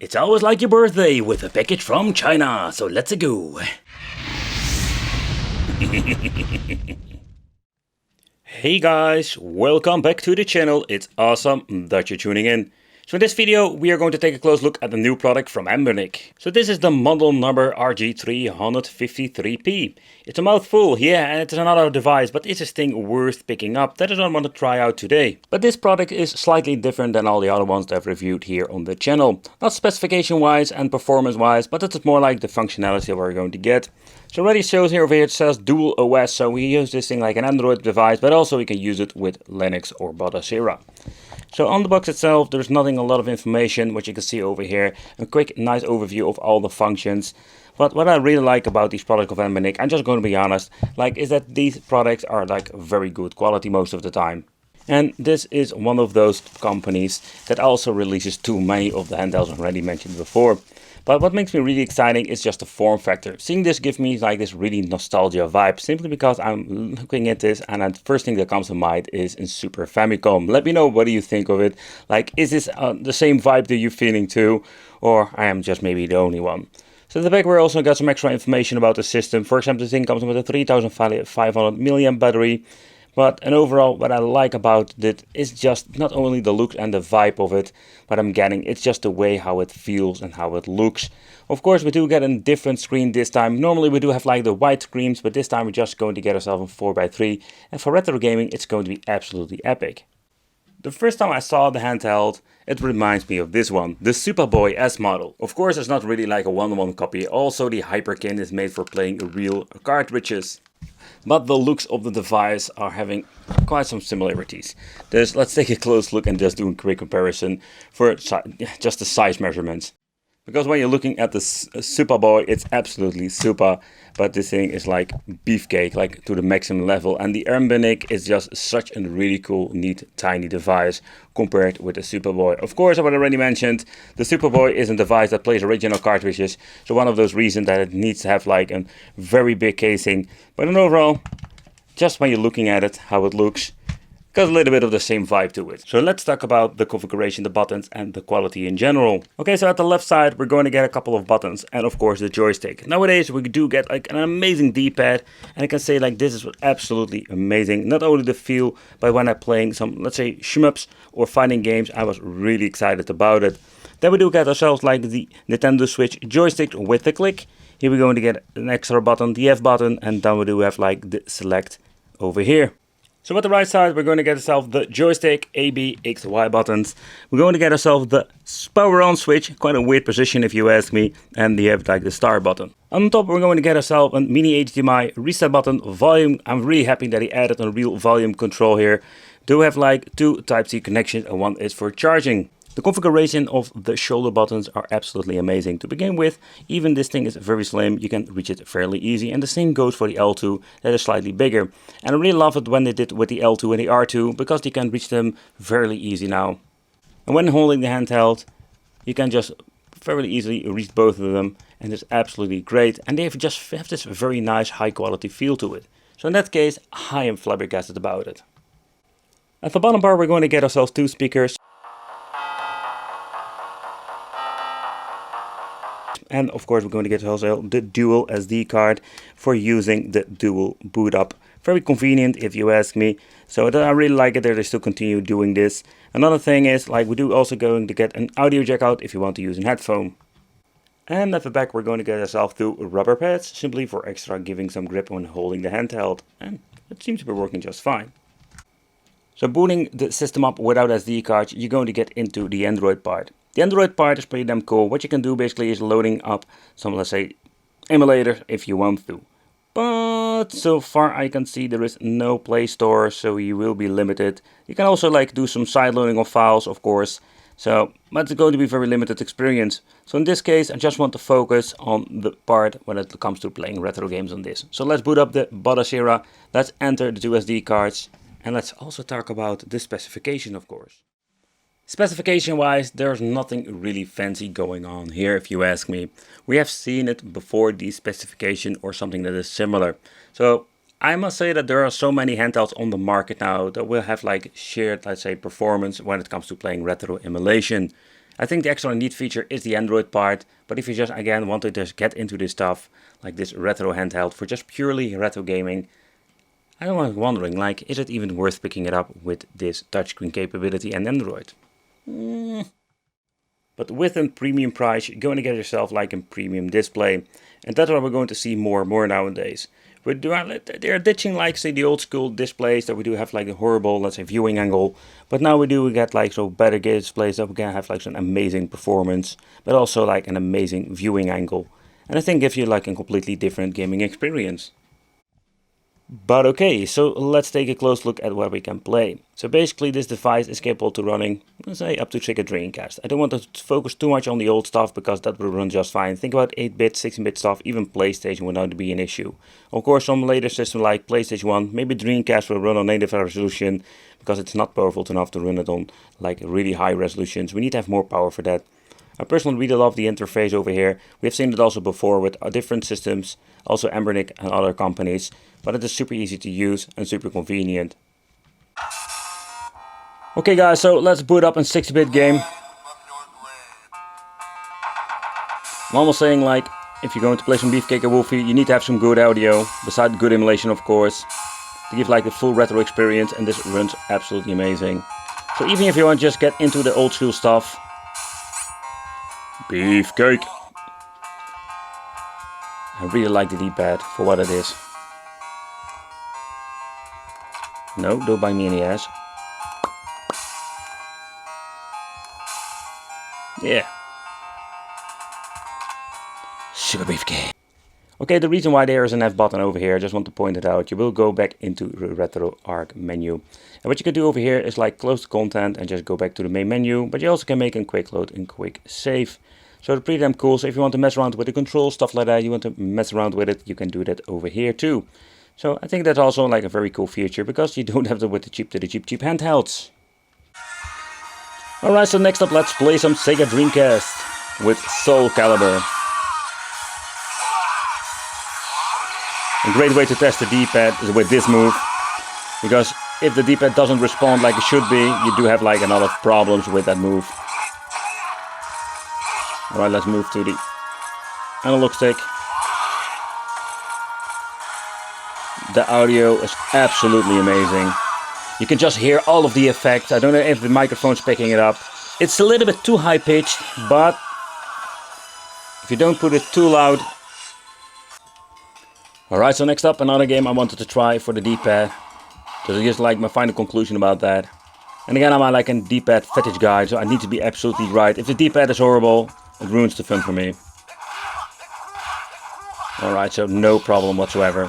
It's always like your birthday with a package from China, so let's go. Hey guys, welcome back to the channel. It's awesome that you're tuning in. So in this video we are going to take a close look at the new product from Anbernic. So this is the model number RG353P. It's a mouthful, yeah, and it's another device, but it's a thing worth picking up that I don't want to try out today. But this product is slightly different than all the other ones that I've reviewed here on the channel. Not specification wise and performance wise, but it's more like the functionality that we're going to get. So already shows here over here it says dual OS, so we use this thing like an Android device, but also we can use it with Linux or Botacera. So on the box itself, there's nothing a lot of information, what you can see over here. A quick, nice overview of all the functions. But what I really like about these products of Anbernic, I'm just going to be honest, is that these products are very good quality most of the time. And this is one of those companies that also releases too many of the handhelds already mentioned before. But what makes me really exciting is just the form factor. Seeing this gives me this really nostalgia vibe, simply because I'm looking at this and the first thing that comes to mind is in Super Famicom. Let me know what do you think of it. Is this the same vibe that you're feeling too, or I am just maybe the only one? So at the back we also got some extra information about the system. For example, this thing comes with a 3500 mAh battery. And overall, what I like about it is just not only the look and the vibe of it, but I'm getting, it's just the way how it feels and how it looks. Of course, we do get a different screen this time. Normally we do have the white screens, but this time we're just going to get ourselves a 4x3. And for retro gaming, it's going to be absolutely epic. The first time I saw the handheld, it reminds me of this one, the Superboy S model. Of course, it's not really like a one-to-one copy. Also, the Hyperkin is made for playing real cartridges. But the looks of the device are having quite some similarities. Let's take a close look and just do a quick comparison for just the size measurements. Because when you're looking at the Superboy, it's absolutely super, but this thing is like Beefcake, to the maximum level. And the Anbernic is just such a really cool, neat, tiny device compared with the Superboy. Of course, I already mentioned, the Superboy is a device that plays original cartridges. So one of those reasons that it needs to have a very big casing. But in overall, just when you're looking at it, how it looks, got a little bit of the same vibe to it. So let's talk about the configuration, the buttons and the quality in general. Okay, so at the left side we're going to get a couple of buttons and of course the joystick. Nowadays we do get an amazing D-pad, and I can say this is absolutely amazing. Not only the feel, but when I'm playing some, let's say, shmups or fighting games, I was really excited about it. Then we do get ourselves the Nintendo Switch joystick with the click. Here we're going to get an extra button, the F button, and then we do have the select over here. So at the right side, we're going to get ourselves the joystick, A, B, X, Y buttons. We're going to get ourselves the power on switch, quite a weird position if you ask me, and you have the start button. On top, we're going to get ourselves a mini HDMI reset button, volume. I'm really happy that he added a real volume control here. Do have two Type-C connections, and one is for charging. The configuration of the shoulder buttons are absolutely amazing. To begin with, even this thing is very slim, you can reach it fairly easy, and the same goes for the L2, that is slightly bigger. And I really love it when they did with the L2 and the R2, because you can reach them fairly easy now. And when holding the handheld, you can just fairly easily reach both of them, and it's absolutely great. And they have this very nice high quality feel to it. So in that case, I am flabbergasted about it. At the bottom bar we're going to get ourselves two speakers. And of course we're going to get also the dual SD card for using the dual boot up. Very convenient if you ask me. So I really like it that they still continue doing this. Another thing is we do also going to get an audio jack out if you want to use a headphone. And at the back we're going to get ourselves two rubber pads, simply for extra giving some grip when holding the handheld. And it seems to be working just fine. So booting the system up without SD cards, you're going to get into the Android part. The Android part is pretty damn cool. What you can do basically is loading up some, let's say, emulator if you want to. But so far I can see there is no Play Store, so you will be limited. You can also do some side loading of files, of course. But it's going to be very limited experience. So in this case I just want to focus on the part when it comes to playing retro games on this. So let's boot up the Botacera, let's enter the two SD cards, and let's also talk about the specification, of course. Specification wise, there's nothing really fancy going on here if you ask me. We have seen it before, the specification or something that is similar. So I must say that there are so many handhelds on the market now that will have shared, let's say, performance when it comes to playing retro emulation. I think the extra neat feature is the Android part, but if you just again want to just get into this stuff, like this retro handheld for just purely retro gaming, I was wondering, like, is it even worth picking it up with this touchscreen capability and Android? But with a premium price, you're going to get yourself like a premium display, and that's what we're going to see more and more nowadays. They're ditching like say the old school displays that we do have like a horrible, let's say, viewing angle, but now we get like so better displays that we can have like some amazing performance, but also like an amazing viewing angle, and I think gives you like a completely different gaming experience. But okay, so let's take a close look at what we can play. So basically this device is capable to running, let's say, up to a Dreamcast. I don't want to focus too much on the old stuff because that will run just fine. Think about 8-bit, 16-bit stuff, even PlayStation would not be an issue. Of course, some later systems like PlayStation 1, maybe Dreamcast will run on native resolution because it's not powerful enough to run it on like really high resolutions. We need to have more power for that. I personally really love the interface over here. We have seen it also before with different systems, also Anbernic and other companies, but it is super easy to use and super convenient. Okay guys, so let's boot up in 60-bit game. I'm almost saying like, if you're going to play some Beefcake or Wolfie, you need to have some good audio, besides good emulation of course, to give like a full retro experience, and this runs absolutely amazing. So even if you want to just get into the old school stuff, Beefcake. I really like the D-pad for what it is. No, don't bite me in the ass. Yeah. Super Beefcake. Okay, the reason why there is an F button over here, I just want to point it out. You will go back into the Retro Arc menu. And what you can do over here is like close the content and just go back to the main menu. But you also can make a quick load and quick save. So it's pretty damn cool. So if you want to mess around with the controls, stuff like that, you want to mess around with it, you can do that over here too. So I think that's also like a very cool feature because you don't have to with the cheap handhelds. Alright, so next up let's play some Sega Dreamcast with Soul Calibur. A great way to test the D-pad is with this move, because if the D-pad doesn't respond like it should be, you do have like a lot of problems with that move. Alright, let's move to the analog stick. The audio is absolutely amazing. You can just hear all of the effects. I don't know if the microphone's picking it up. It's a little bit too high pitched, but if you don't put it too loud. Alright, so next up another game I wanted to try for the D-pad. So here's like my final conclusion about that. And again, I'm like a D-pad fetish guy, so I need to be absolutely right. If the D-pad is horrible, it ruins the fun for me. Alright, so no problem whatsoever.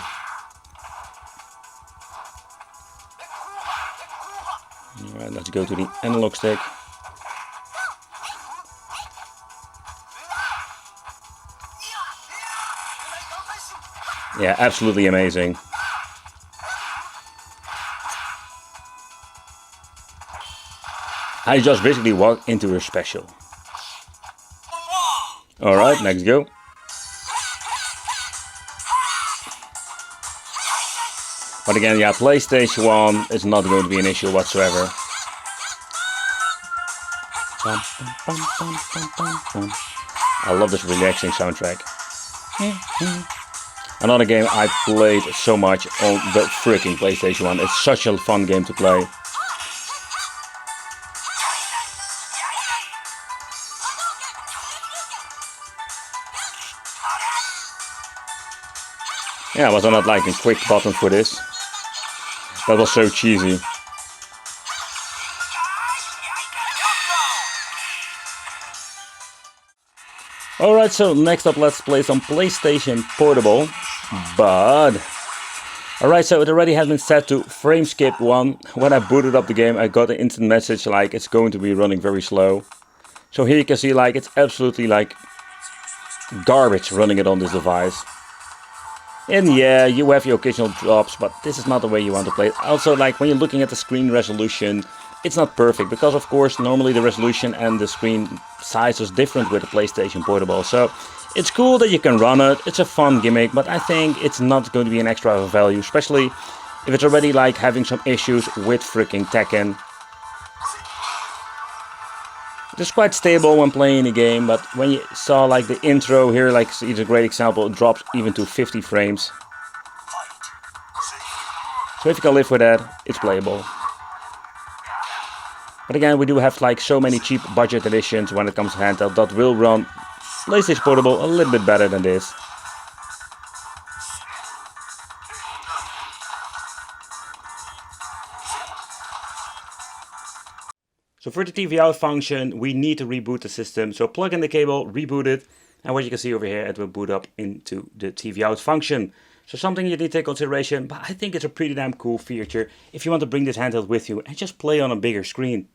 Alright, let's go to the analog stick. Yeah, absolutely amazing. I just basically walked into a special. Alright, next go. But again, yeah, PlayStation 1 is not going to be an issue whatsoever. I love this relaxing soundtrack. Another game I played so much on the freaking PlayStation 1. It's such a fun game to play. Yeah, was there not like a quick button for this? That was so cheesy. Alright, so next up let's play some PlayStation Portable. But alright, so it already has been set to frame skip 1. When I booted up the game, I got an instant message like it's going to be running very slow. So here you can see like it's absolutely like garbage running it on this device. And yeah, you have your occasional drops, but this is not the way you want to play it. Also, like when you're looking at the screen resolution, it's not perfect because of course normally the resolution and the screen size is different with the PlayStation Portable. So it's cool that you can run it, it's a fun gimmick, but I think it's not going to be an extra value, especially if it's already like having some issues with freaking Tekken. It is quite stable when playing the game, but when you saw like the intro here, like it's a great example, it drops even to 50 frames. So if you can live with that, it's playable. But again, we do have like so many cheap budget editions when it comes to handheld that will run PlayStation Portable a little bit better than this. So for the TV out function, we need to reboot the system. So plug in the cable, reboot it, and what you can see over here, it will boot up into the TV out function. So something you need to take consideration, but I think it's a pretty damn cool feature if you want to bring this handheld with you and just play on a bigger screen.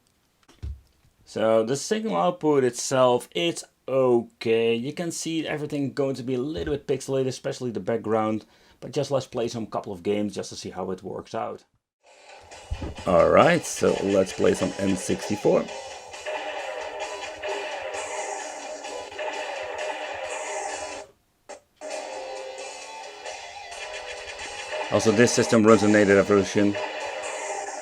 So the signal output itself, it's okay. You can see everything going to be a little bit pixelated, especially the background. But just let's play some couple of games just to see how it works out. Alright, so let's play some N64. Also, this system runs a native version.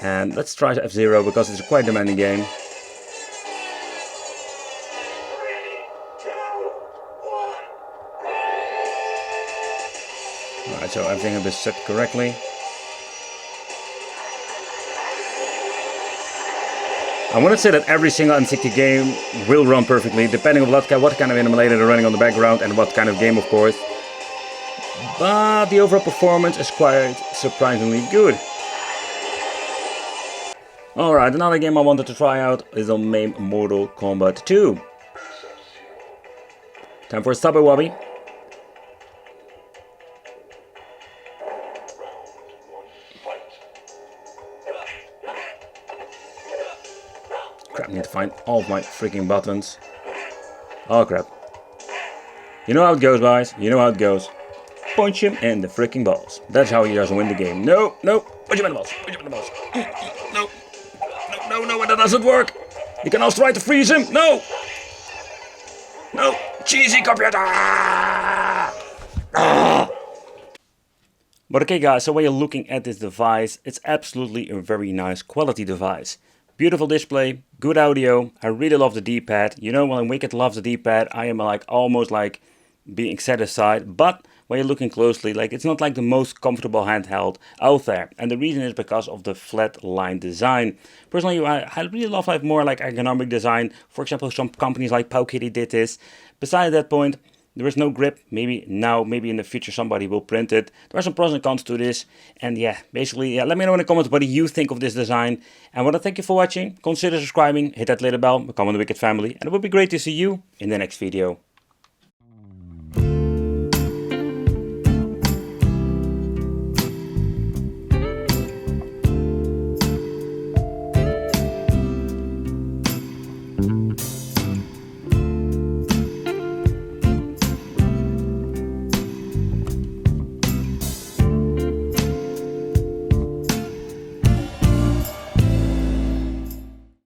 And let's try F-Zero because it's a quite demanding game. Alright, so everything has been set correctly. I want to say that every single N60 game will run perfectly, depending on what kind of emulator they're running on the background and what kind of game, of course. But the overall performance is quite surprisingly good. Alright, another game I wanted to try out is on Mame Mortal Kombat 2. Time for a Stubby Wobby. Crap, I need to find all of my freaking buttons. Oh crap. You know how it goes, guys. You know how it goes. Punch him in the freaking balls. That's how he doesn't win the game. No, no. Punch him in the balls. Punch him in the balls. No. No, that doesn't work. You can also try to freeze him. No. No. Cheesy computer. But okay guys, so when you're looking at this device, it's absolutely a very nice quality device. Beautiful display, good audio. I really love the D-pad. You know, when Wicked loves the D-pad, I am like almost like being satisfied. But when you're looking closely, like it's not like the most comfortable handheld out there. And the reason is because of the flat line design. Personally, I really love like more like ergonomic design. For example, some companies like Powkitty did this. Besides that point, there is no grip. Maybe now, maybe in the future somebody will print it. There are some pros and cons to this. And yeah, basically, let me know in the comments what do you think of this design. And I want to thank you for watching. Consider subscribing, hit that little bell, become the Wicked family. And it would be great to see you in the next video.